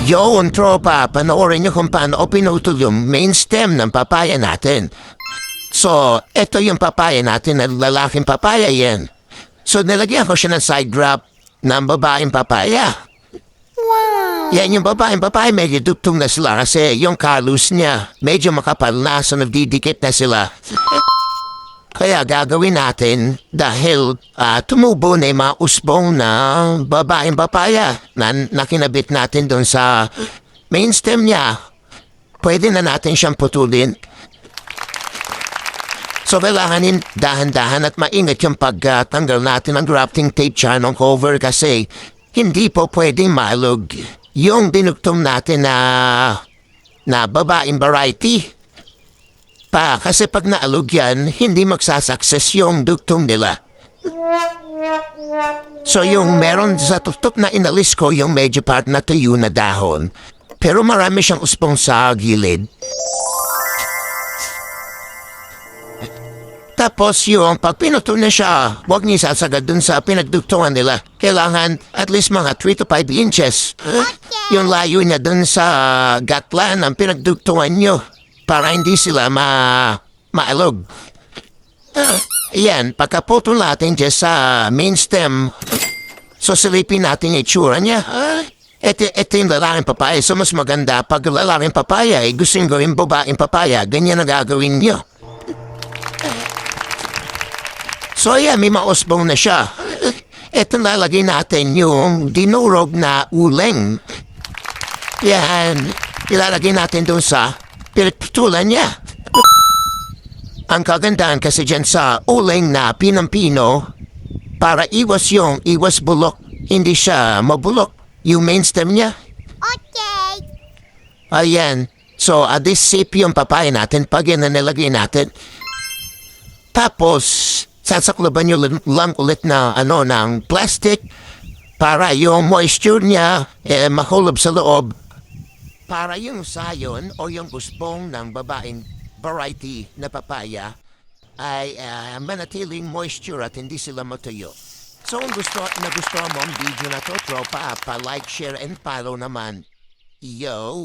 Yun, tropa, panoorin nyo kung paano o pinutol yung main stem ng papaya natin. So, ito yung papaya natin na lalaking papaya yan. So, nilagyan ko siya ng side drop ng babaeng papaya. Wow! Yan yung babaeng papaya, medyo dugtong na sila kasi yung kalus niya, medyo makapal na, so nagdidikit na sila. Kaya gagawin natin dahil tumubo na yung mga usbong na babaeng papaya na nakinabit natin doon sa main stem niya. Pwede na natin siyang putulin. So kailanganin dahan-dahan at maingat yung pagtanggal natin ng grafting tape siya ng cover kasi hindi po pwedeng malog yung dinugtong natin na babaeng variety. Kasi pag naalog yan, hindi magsasucess yung dugtong nila. So yung meron sa tutok na inalis ko yung medyo part na tuyo na dahon. Pero marami siyang uspong sa gilid. Tapos yung pag pinutol na siya, huwag niyo sasagad dun sa pinagdugtungan nila. Kailangan at least mga 3 to 5 inches. Yung layo niya dun sa gatlan ang pinagdugtungan nyo. Para hindi sila maalog. Ayan, pagkaputol natin dyan sa main stem, so silipin natin yung itsura niya. Ito yung lalaking papaya, so mas maganda pag lalaking papaya, gustong gawin babaeng papaya, ganyan ang gagawin niyo. So ayan, may mausbong na siya. Ito lalagay natin yung dinurog na uling. Yan, ilalagay natin doon sa pinagputulan niya. Ang kagandahan kasi dyan sa uling na pinampino, para iwas bulok, hindi siya mabulok yung main stem niya. Okay. Ayan. So, this shape yung papaya natin pag yan na nilagay natin. Tapos, sasaklaban nyo lang ulit na ng plastic para yung moisture niya mahulog sa loob. Para yung sayon o yung usbong ng babaeng variety na papaya ay manatiling moisture at hindi sila matuyo. So kung gusto mo ang video na to, tropa, pa-like, share, and follow naman. Yo!